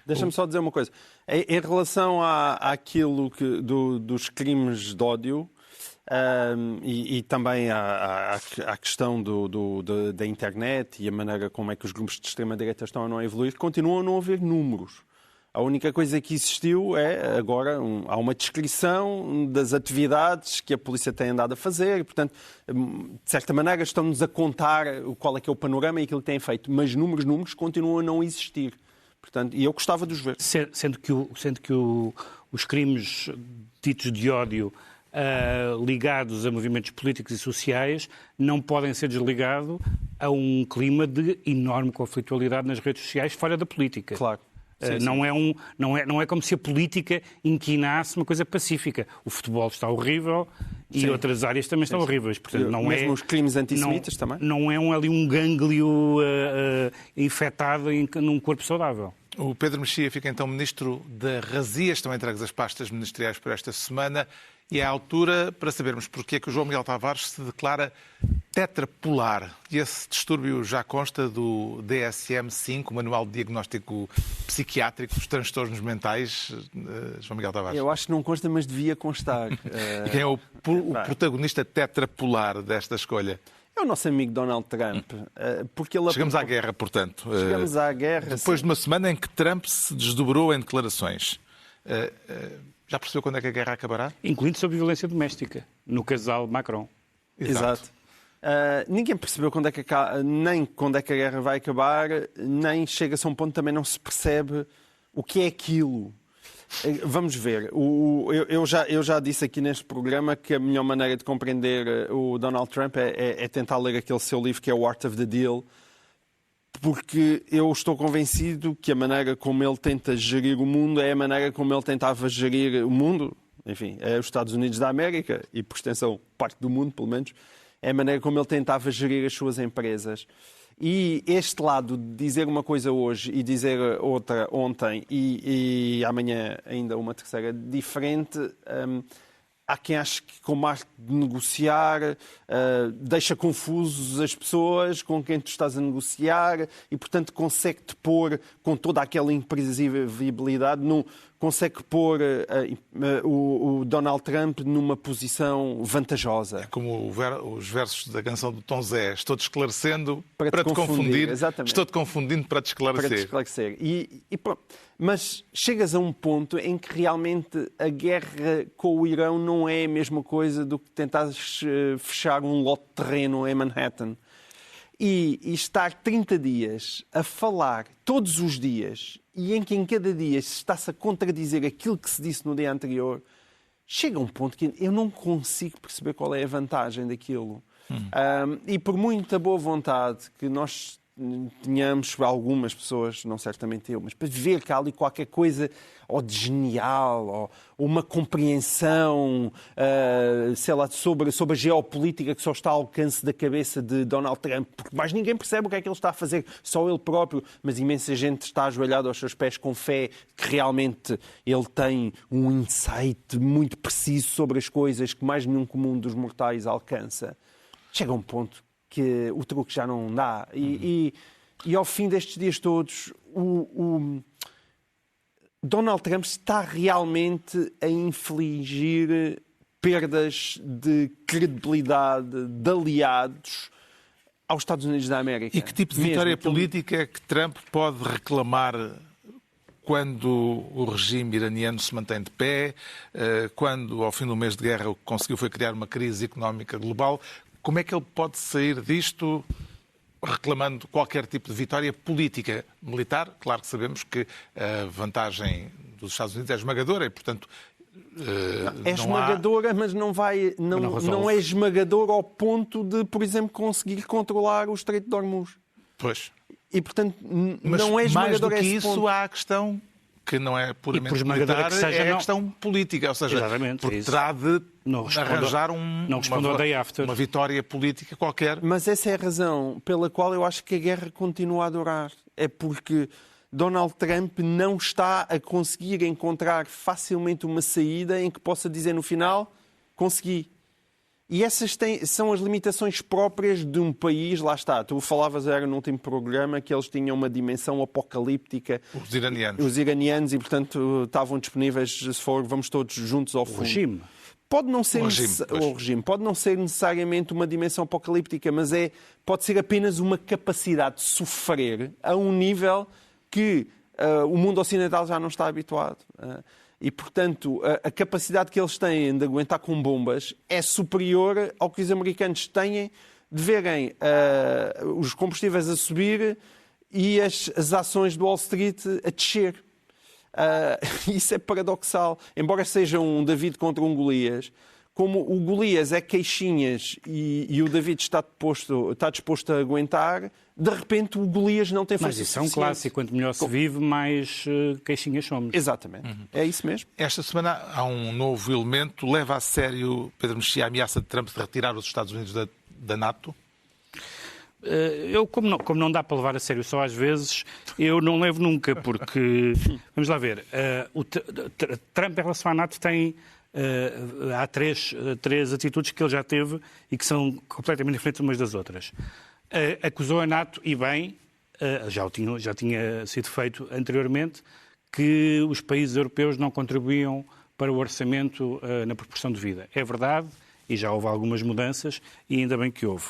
[SPEAKER 4] Deixa-me só dizer uma coisa. Em relação àquilo dos crimes de ódio e também à questão da internet e a maneira como é que os grupos de extrema-direita estão a não evoluir, continuam a não haver números. A única coisa que existiu é, agora, há uma descrição das atividades que a polícia tem andado a fazer. Portanto, de certa maneira, estão-nos a contar qual é que é o panorama e aquilo que têm feito. Mas números continuam a não existir. Portanto, e eu gostava de os ver.
[SPEAKER 5] Sendo que os crimes ditos de ódio ligados a movimentos políticos e sociais não podem ser desligados a um clima de enorme conflitualidade nas redes sociais fora da política.
[SPEAKER 4] Claro. Sim,
[SPEAKER 5] não é como se a política inquinasse uma coisa pacífica. O futebol está horrível e outras áreas também estão horríveis. Portanto,
[SPEAKER 4] mesmo os crimes antissemitas também?
[SPEAKER 5] Não é ali um gânglio infectado num corpo saudável.
[SPEAKER 1] O Pedro Mexia fica então Ministro da Razia. Estão entregues as pastas ministeriais por esta semana e é a altura para sabermos porque é que o João Miguel Tavares se declara tetrapolar. E esse distúrbio já consta do DSM-5, o Manual de Diagnóstico Psiquiátrico dos Transtornos Mentais. João Miguel Tavares.
[SPEAKER 4] Eu acho que não consta, mas devia constar.
[SPEAKER 1] E quem é o protagonista tetrapolar desta escolha?
[SPEAKER 4] É o nosso amigo Donald Trump. Porque ele...
[SPEAKER 1] Chegamos à guerra, portanto.
[SPEAKER 4] Chegamos à guerra.
[SPEAKER 1] Depois de uma semana em que Trump se desdobrou em declarações. Já percebeu quando é que a guerra acabará?
[SPEAKER 5] Incluindo sobre violência doméstica, no casal Macron.
[SPEAKER 4] Exato. Ninguém percebeu nem quando é que a guerra vai acabar, nem chega-se a um ponto também não se percebe o que é aquilo. Vamos ver. Eu já disse aqui neste programa que a melhor maneira de compreender o Donald Trump é tentar ler aquele seu livro que é o Art of the Deal, porque eu estou convencido que a maneira como ele tenta gerir o mundo é a maneira como ele tentava gerir o mundo. Enfim, é os Estados Unidos da América e, por extensão, parte do mundo, pelo menos. É a maneira como ele tentava gerir as suas empresas. E este lado de dizer uma coisa hoje e dizer outra ontem e amanhã ainda uma terceira diferente, há quem ache que como arte de negociar deixa confusos as pessoas com quem tu estás a negociar e, portanto, consegue-te pôr com toda aquela imprevisibilidade, consegue pôr o Donald Trump numa posição vantajosa. É
[SPEAKER 1] como os versos da canção do Tom Zé. Estou-te esclarecendo
[SPEAKER 4] para te confundir.
[SPEAKER 1] Estou-te confundindo para te esclarecer.
[SPEAKER 4] Para te esclarecer. E pronto. Mas chegas a um ponto em que realmente a guerra com o Irão não é a mesma coisa do que tentares fechar um lote de terreno em Manhattan. E estar 30 dias a falar todos os dias e em que em cada dia se está-se a contradizer aquilo que se disse no dia anterior, chega a um ponto que eu não consigo perceber qual é a vantagem daquilo. E por muita boa vontade que nós tenhamos, algumas pessoas, não certamente eu, mas para ver que há ali qualquer coisa ou de genial, ou uma compreensão, sei lá, sobre a geopolítica que só está ao alcance da cabeça de Donald Trump, porque mais ninguém percebe o que é que ele está a fazer, só ele próprio, mas imensa gente está ajoelhada aos seus pés com fé que realmente ele tem um insight muito preciso sobre as coisas que mais nenhum comum dos mortais alcança. Chega a um ponto que o truque já não dá. E ao fim destes dias todos, o Donald Trump está realmente a infligir perdas de credibilidade de aliados aos Estados Unidos da América.
[SPEAKER 1] E que tipo de vitória política é que Trump pode reclamar quando o regime iraniano se mantém de pé, quando, ao fim do mês de guerra, o que conseguiu foi criar uma crise económica global? Como é que ele pode sair disto reclamando qualquer tipo de vitória política? Militar, claro que sabemos que a vantagem dos Estados Unidos é esmagadora e, portanto...
[SPEAKER 4] é esmagadora, mas não é esmagadora ao ponto de, por exemplo, conseguir controlar o Estreito de Hormuz.
[SPEAKER 1] Pois.
[SPEAKER 4] E, portanto,
[SPEAKER 1] Mas
[SPEAKER 4] não é
[SPEAKER 1] mais do
[SPEAKER 4] esmagador
[SPEAKER 1] que
[SPEAKER 4] esse
[SPEAKER 1] isso,
[SPEAKER 4] ponto.
[SPEAKER 1] há a questão que não é puramente
[SPEAKER 5] por esmagadora
[SPEAKER 1] militar,
[SPEAKER 5] que seja,
[SPEAKER 1] é a
[SPEAKER 5] não.
[SPEAKER 1] questão política. Ou seja,
[SPEAKER 5] Exatamente,
[SPEAKER 1] porque
[SPEAKER 5] é isso.
[SPEAKER 1] terá de
[SPEAKER 5] Não respondo-
[SPEAKER 1] arranjar
[SPEAKER 5] não respondo ao day after.
[SPEAKER 1] uma vitória política qualquer.
[SPEAKER 4] Mas essa é a razão pela qual eu acho que a guerra continua a durar. É porque Donald Trump não está a conseguir encontrar facilmente uma saída em que possa dizer no final, consegui. E essas são as limitações próprias de um país, lá está. Tu falavas, era no último programa, que eles tinham uma dimensão apocalíptica.
[SPEAKER 1] Os iranianos.
[SPEAKER 4] Os iranianos, e portanto estavam disponíveis, se for, vamos todos juntos ao fundo.
[SPEAKER 5] O regime.
[SPEAKER 4] Pode não ser
[SPEAKER 1] O regime.
[SPEAKER 4] pode não ser necessariamente uma dimensão apocalíptica, mas pode ser apenas uma capacidade de sofrer a um nível que o mundo ocidental já não está habituado. E, portanto, a capacidade que eles têm de aguentar com bombas é superior ao que os americanos têm de verem os combustíveis a subir e as ações do Wall Street a descer. Isso é paradoxal. Embora seja um David contra um Golias, como o Golias é queixinhas e o David está disposto a aguentar, de repente o Golias não tem força
[SPEAKER 5] Mas isso é um
[SPEAKER 4] suficiente.
[SPEAKER 5] clássico. Quanto melhor se vive, mais queixinhas somos.
[SPEAKER 4] Exatamente. É isso mesmo.
[SPEAKER 1] Esta semana há um novo elemento. Leva a sério, Pedro Mexia, a ameaça de Trump de retirar os Estados Unidos da NATO?
[SPEAKER 5] Eu, como não dá para levar a sério só às vezes, eu não levo nunca, porque, vamos lá ver, o Trump em relação à NATO tem, há três atitudes que ele já teve e que são completamente diferentes umas das outras. Acusou a NATO, e bem, já tinha sido feito anteriormente, que os países europeus não contribuíam para o orçamento na proporção devida. É verdade, e já houve algumas mudanças, e ainda bem que houve.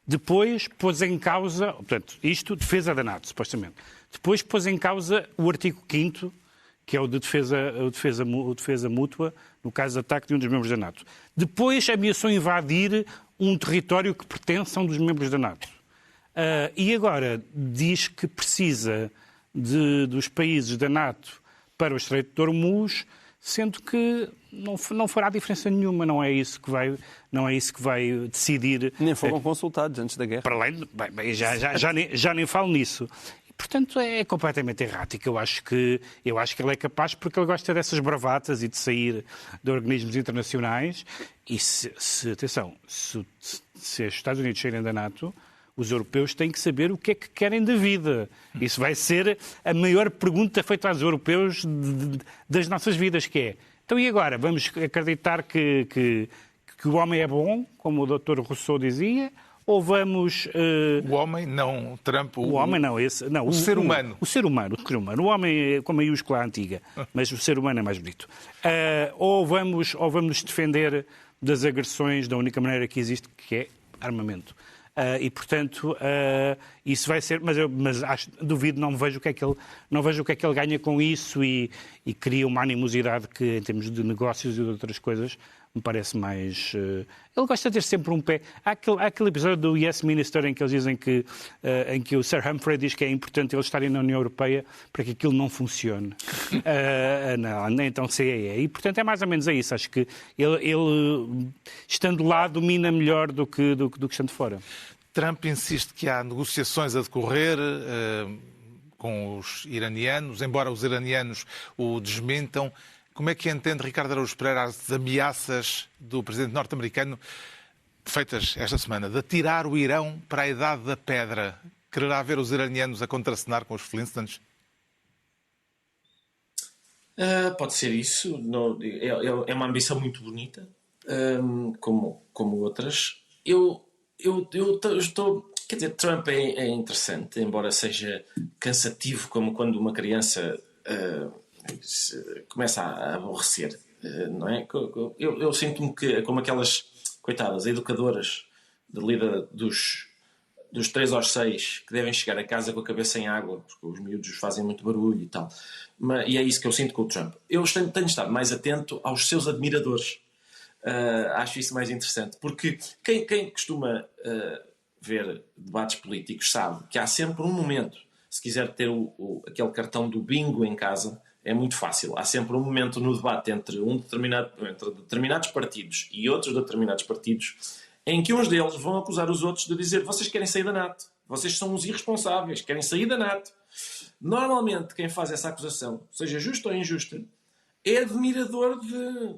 [SPEAKER 5] Depois pôs em causa, portanto, isto, defesa da NATO, supostamente. Depois pôs em causa o artigo 5º, que é o de defesa mútua, no caso de ataque de um dos membros da NATO. Depois ameaçou invadir um território que pertence a um dos membros da NATO. E agora diz que precisa dos países da NATO para o Estreito de Hormuz, sendo que não fará diferença nenhuma, não é isso que vai decidir.
[SPEAKER 4] Nem foram consultados antes da guerra.
[SPEAKER 5] Para além, já nem falo nisso. Portanto, é completamente errático. Eu acho que ele é capaz, porque ele gosta dessas bravatas e de sair de organismos internacionais. E atenção, se os Estados Unidos saírem da NATO, os europeus têm que saber o que é que querem da vida. Isso vai ser a maior pergunta feita aos europeus das nossas vidas, que é: então e agora? Vamos acreditar que o homem é bom, como o Dr. Rousseau dizia, ou vamos...
[SPEAKER 1] O homem, não Trump.
[SPEAKER 5] O homem não,
[SPEAKER 1] o ser humano.
[SPEAKER 5] O ser humano. O homem com maiúscula antiga, mas o ser humano é mais bonito. Ou vamos nos defender das agressões da única maneira que existe, que é armamento. E, portanto, isso vai ser... Mas duvido, não vejo o que é que ele ganha com isso e cria uma animosidade que, em termos de negócios e de outras coisas, me parece mais... Ele gosta de ter sempre um pé... Há aquele episódio do Yes Minister em que eles dizem em que o Sir Humphrey diz que é importante eles estarem na União Europeia para que aquilo não funcione. Nem então CEE. E, portanto, é mais ou menos isso. Acho que ele estando lá, domina melhor do que estando fora.
[SPEAKER 1] Trump insiste que há negociações a decorrer com os iranianos, embora os iranianos o desmintam. Como é que entende Ricardo Araújo Pereira as ameaças do presidente norte-americano feitas esta semana de atirar o Irão para a idade da pedra? Quererá ver os iranianos a contracenar com os Flintstones?
[SPEAKER 3] Pode ser isso. É uma ambição muito bonita, como outras. Eu estou... Quer dizer, Trump é interessante, embora seja cansativo, como quando uma criança... começa a aborrecer, não é? Eu sinto-me como aquelas coitadas educadoras de lida dos 3 aos 6 que devem chegar a casa com a cabeça em água porque os miúdos fazem muito barulho e tal, e é isso que eu sinto com o Trump. Eu tenho estado mais atento aos seus admiradores. Acho isso mais interessante, porque quem costuma ver debates políticos sabe que há sempre um momento, se quiser ter aquele cartão do bingo em casa, é muito fácil. Há sempre um momento no debate entre determinados partidos e outros determinados partidos em que uns deles vão acusar os outros de dizer: vocês querem sair da NATO, vocês são os irresponsáveis, querem sair da NATO. Normalmente, quem faz essa acusação, seja justa ou injusta, é admirador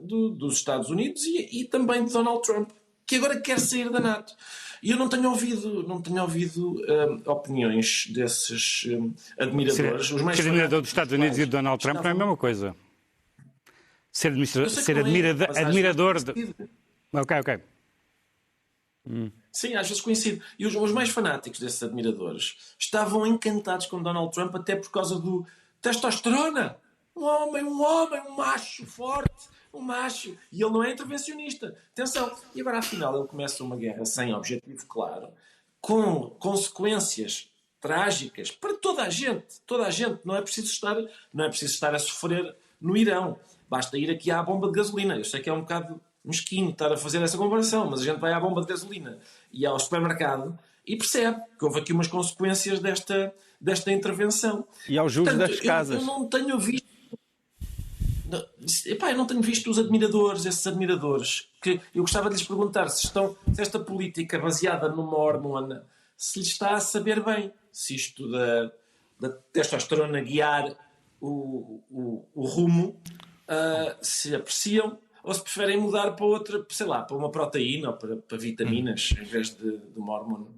[SPEAKER 3] dos Estados Unidos e também de Donald Trump, que agora quer sair da NATO. E eu não tenho ouvido opiniões desses admiradores.
[SPEAKER 5] Ser admirador dos Estados Unidos e de Donald Trump não é a mesma coisa. Ser admirador de... Ok.
[SPEAKER 3] Sim, às vezes coincide. E os mais fanáticos desses admiradores estavam encantados com Donald Trump até por causa do testosterona. Um homem, um macho forte, um macho. E ele não é intervencionista. Atenção. E agora, afinal, ele começa uma guerra sem objetivo claro, com consequências trágicas para toda a gente. Toda a gente. Não é preciso estar a sofrer no Irão. Basta ir aqui à bomba de gasolina. Eu sei que é um bocado mesquinho estar a fazer essa comparação, mas a gente vai à bomba de gasolina e ao supermercado e percebe que houve aqui umas consequências desta intervenção.
[SPEAKER 4] E aos juros das casas.
[SPEAKER 3] Eu não tenho visto... eu não tenho visto esses admiradores, que eu gostava de lhes perguntar se esta política baseada numa hormona, se lhes está a saber bem, se isto da testosterona guiar o rumo, se apreciam, ou se preferem mudar para outra, sei lá, para uma proteína ou para vitaminas, em vez de uma hormona.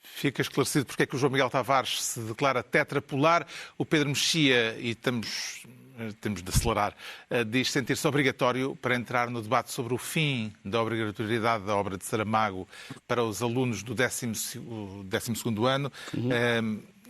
[SPEAKER 1] Fica esclarecido porque é que o João Miguel Tavares se declara tetrapolar. O Pedro Mexia, e temos de acelerar, diz sentir-se obrigatório para entrar no debate sobre o fim da obrigatoriedade da obra de Saramago para os alunos do 12º ano.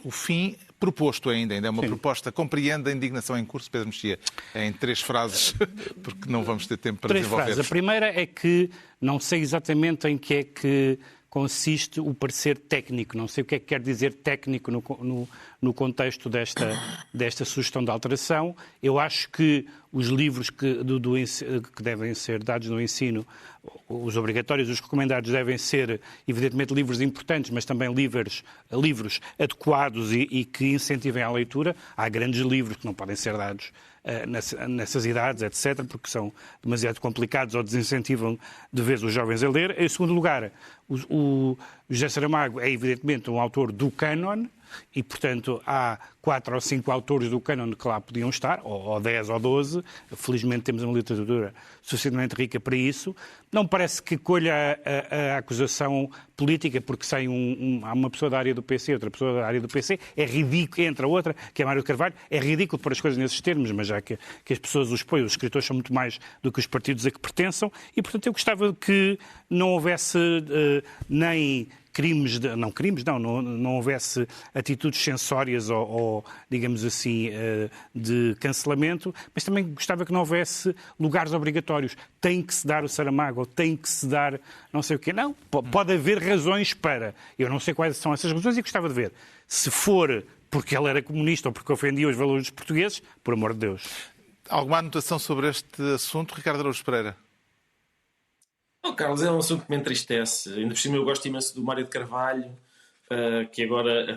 [SPEAKER 1] O fim proposto ainda é uma proposta. Compreende a indignação em curso, Pedro Mexia, em 3 frases, porque não vamos ter tempo para desenvolver.
[SPEAKER 5] 3 frases. A primeira é que não sei exatamente em que é que consiste o parecer técnico. Não sei o que é que quer dizer técnico no contexto desta sugestão de alteração. Eu acho que os livros que devem ser dados no ensino, os obrigatórios, os recomendados, devem ser, evidentemente, livros importantes, mas também livros adequados e que incentivem a leitura. Há grandes livros que não podem ser dados nessas idades, etc., porque são demasiado complicados ou desincentivam de vez os jovens a ler. Em segundo lugar, o José Saramago é, evidentemente, um autor do cânon, e, portanto, há 4 ou 5 autores do cânon que lá podiam estar, ou 10 ou 12. Felizmente temos uma literatura suficientemente rica para isso. Não parece que colha a acusação política, porque sai há uma pessoa da área do PC, outra pessoa da área do PC. É ridículo, entre a outra, que é Mário de Carvalho. É ridículo pôr as coisas nesses termos, mas já que as pessoas os põem, os escritores são muito mais do que os partidos a que pertençam. E, portanto, eu gostava que não houvesse nem... não houvesse atitudes censórias ou, digamos assim, de cancelamento, mas também gostava que não houvesse lugares obrigatórios. Tem que se dar o Saramago, ou tem que se dar não sei o quê. Não, pode haver razões para. Eu não sei quais são essas razões e gostava de ver. Se for porque ele era comunista ou porque ofendia os valores portugueses, por amor de Deus.
[SPEAKER 1] Alguma anotação sobre este assunto, Ricardo Araújo Pereira?
[SPEAKER 3] Não, Carlos, é um assunto que me entristece. Ainda por cima eu gosto imenso do Mário de Carvalho, que agora,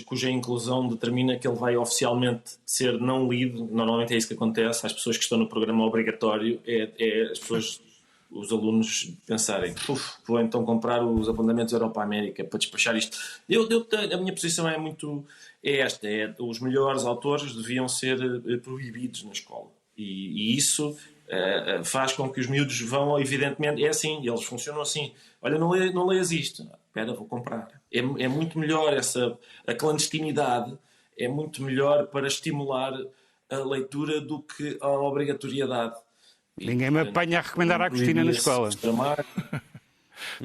[SPEAKER 3] cuja inclusão determina que ele vai oficialmente ser não lido. Normalmente é isso que acontece às pessoas que estão no programa obrigatório, as pessoas, os alunos pensarem, vou então comprar os apontamentos Europa-América para despachar isto. A minha posição é esta, os melhores autores deviam ser proibidos na escola. E isso... faz com que os miúdos vão, evidentemente, é assim, eles funcionam assim. Olha, não leias isto. Espera, vou comprar. É muito melhor a clandestinidade, é muito melhor para estimular a leitura do que a obrigatoriedade.
[SPEAKER 5] Ninguém me apanha a recomendar a Agostina na escola.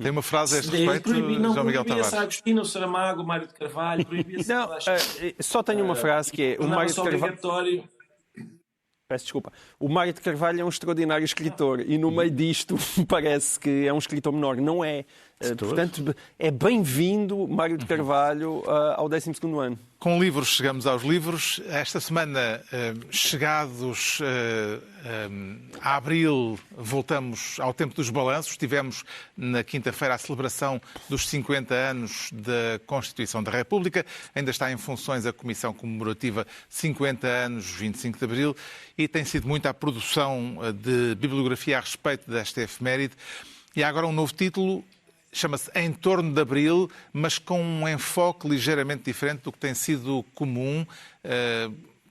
[SPEAKER 1] Tem uma frase a este respeito, João Miguel Tavares?
[SPEAKER 3] A Agostina, o Saramago, o Mário de Carvalho, proibia-se.
[SPEAKER 4] Não, só tenho uma frase que é... O Mário de Carvalho...
[SPEAKER 3] obrigatório...
[SPEAKER 4] Peço desculpa. O Mário de Carvalho é um extraordinário escritor e no meio disto parece que é um escritor menor. Não é. Portanto, é bem-vindo Mário de Carvalho ao 12º ano.
[SPEAKER 1] Com livros, chegamos aos livros. Esta semana, chegados a abril, voltamos ao tempo dos balanços. Tivemos na quinta-feira a celebração dos 50 anos da Constituição da República. Ainda está em funções a Comissão Comemorativa 50 anos, 25 de abril, e tem sido muita a produção de bibliografia a respeito desta efeméride. E há agora um novo título. chama-se Em Torno de Abril, mas com um enfoque ligeiramente diferente do que tem sido comum.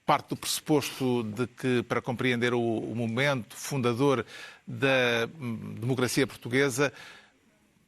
[SPEAKER 1] Parte do pressuposto de que, para compreender o momento fundador da democracia portuguesa,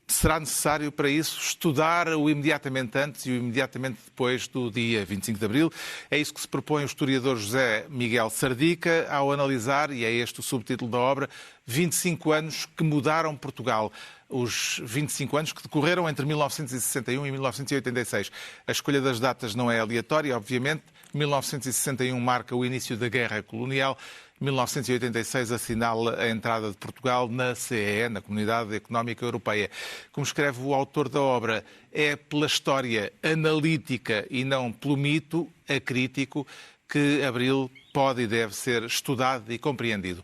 [SPEAKER 1] será necessário, para isso, estudar o imediatamente antes e o imediatamente depois do dia 25 de Abril. É isso que se propõe o historiador José Miguel Sardica ao analisar, e é este o subtítulo da obra, 25 anos que mudaram Portugal. Os 25 anos que decorreram entre 1961 e 1986. A escolha das datas não é aleatória, obviamente. 1961 marca o início da Guerra Colonial. 1986 assinala a entrada de Portugal na CEE, na Comunidade Económica Europeia. Como escreve o autor da obra, é pela história analítica e não pelo mito acrítico que Abril pode e deve ser estudado e compreendido.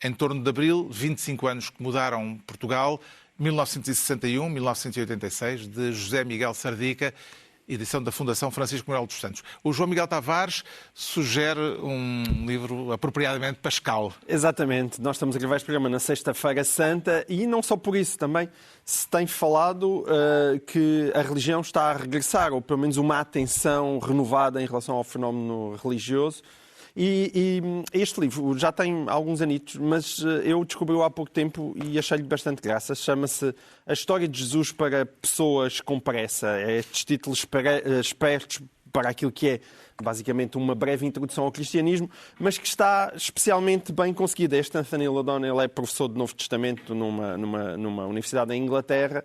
[SPEAKER 1] Em Torno de Abril, 25 anos que mudaram Portugal, 1961-1986, de José Miguel Sardica, edição da Fundação Francisco Manuel dos Santos. O João Miguel Tavares sugere um livro apropriadamente pascal.
[SPEAKER 4] Exatamente. Nós estamos a gravar este programa na Sexta-feira Santa e não só por isso, também se tem falado que a religião está a regressar, ou pelo menos uma atenção renovada em relação ao fenómeno religioso. E este livro já tem alguns anitos, mas eu descobri-o há pouco tempo e achei-lhe bastante graça. Chama-se A História de Jesus para Pessoas com Pressa. É estes títulos espertos para aquilo que é basicamente uma breve introdução ao cristianismo, mas que está especialmente bem conseguida. Este Anthony LaDonna, ele é professor de Novo Testamento numa universidade em Inglaterra.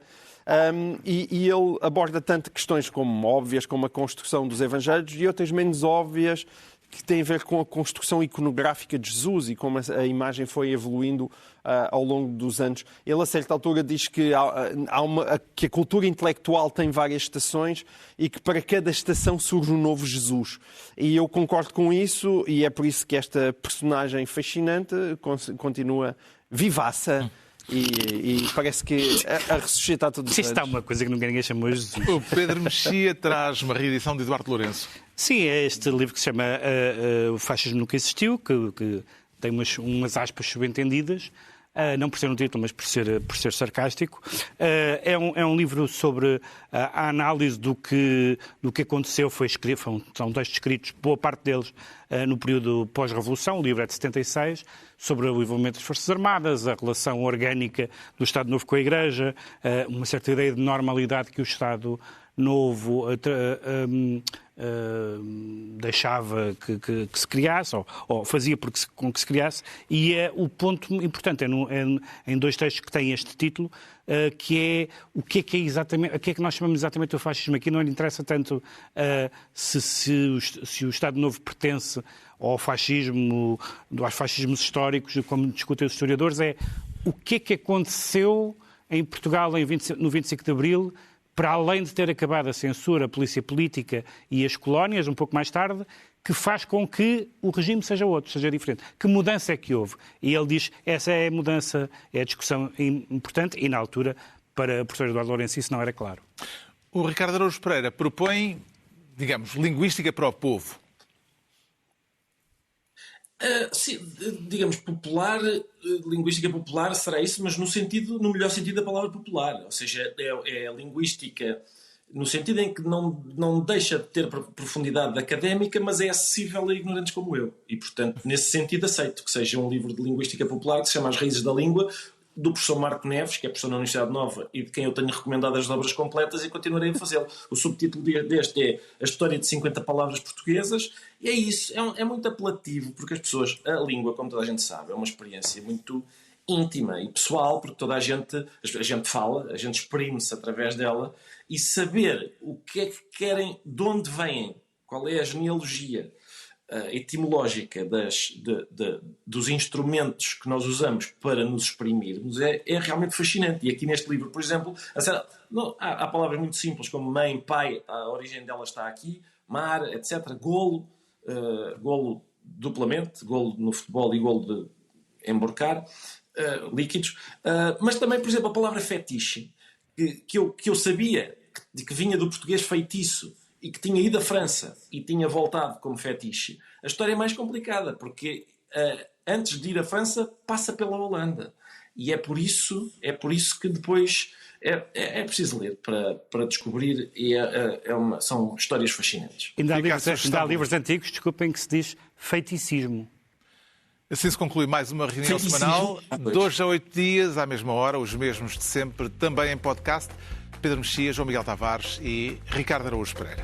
[SPEAKER 4] E ele aborda tanto questões como óbvias, como a construção dos evangelhos, e outras menos óbvias, que tem a ver com a construção iconográfica de Jesus e como a imagem foi evoluindo ao longo dos anos. Ele, a certa altura, diz que que a cultura intelectual tem várias estações e que para cada estação surge um novo Jesus. E eu concordo com isso, e é por isso que esta personagem fascinante continua vivaça. E parece que a ressuscitar todos os anos.
[SPEAKER 5] Isto está uma coisa que nunca ninguém chamou Jesus.
[SPEAKER 1] O Pedro Mexia traz uma reedição de Eduardo Lourenço.
[SPEAKER 5] Sim, é este livro que se chama O Fascismo Nunca Existiu, que tem umas aspas subentendidas, não por ser um título, mas por ser sarcástico. É um livro sobre a análise do que aconteceu. São textos escritos, boa parte deles, no período pós-revolução. O livro é de 76, sobre o envolvimento das Forças Armadas, a relação orgânica do Estado Novo com a Igreja, uma certa ideia de normalidade que o Estado Novo deixava que se criasse, ou fazia com que se criasse, e é o ponto importante, em dois textos que têm este título, que é o que é exatamente, o que é que nós chamamos exatamente do fascismo. Aqui não lhe interessa tanto se o Estado Novo pertence ao fascismo, aos fascismos históricos, como discutem os historiadores, é o que é que aconteceu em Portugal no 25 de Abril, para além de ter acabado a censura, a polícia política e as colónias, um pouco mais tarde, que faz com que o regime seja outro, seja diferente. Que mudança é que houve? E ele diz, essa é a mudança, é a discussão importante, e na altura, para o professor Eduardo Lourenço, isso não era claro.
[SPEAKER 1] O Ricardo Araújo Pereira propõe, digamos, linguística para o povo.
[SPEAKER 3] Sim, digamos, popular, linguística popular será isso, mas no melhor sentido da palavra popular. Ou seja, é linguística no sentido em que não deixa de ter profundidade académica, mas é acessível a ignorantes como eu. E, portanto, nesse sentido aceito que seja um livro de linguística popular que se chama As Raízes da Língua, do professor Marco Neves, que é professor na Universidade Nova e de quem eu tenho recomendado as obras completas, e continuarei a fazê-lo. O subtítulo deste é A História de 50 Palavras Portuguesas, e é isso, é muito apelativo, porque as pessoas, a língua, como toda a gente sabe, é uma experiência muito íntima e pessoal, porque toda a gente fala, a gente exprime-se através dela, e saber o que é que querem, de onde vêm, qual é a genealogia etimológica dos instrumentos que nós usamos para nos exprimirmos é realmente fascinante. E aqui neste livro, por exemplo, há palavras muito simples como mãe, pai, a origem dela está aqui, mar, etc. Golo, golo duplamente, golo no futebol e golo de emborcar, líquidos. Mas também, por exemplo, a palavra fetiche, que eu sabia que vinha do português feitiço, e que tinha ido à França e tinha voltado como fetiche. A história é mais complicada, porque antes de ir à França passa pela Holanda. E é por isso que depois É preciso ler para descobrir e são histórias fascinantes.
[SPEAKER 5] Ainda
[SPEAKER 1] Fica a
[SPEAKER 5] há
[SPEAKER 1] sugestão.
[SPEAKER 5] livros antigos, desculpem, que se diz feiticismo.
[SPEAKER 1] Assim se conclui mais uma reunião
[SPEAKER 3] Feiticismo.
[SPEAKER 1] semanal, 2 a 8 dias, à mesma hora, os mesmos de sempre, também em podcast. Pedro Mexia, João Miguel Tavares e Ricardo Araújo Pereira.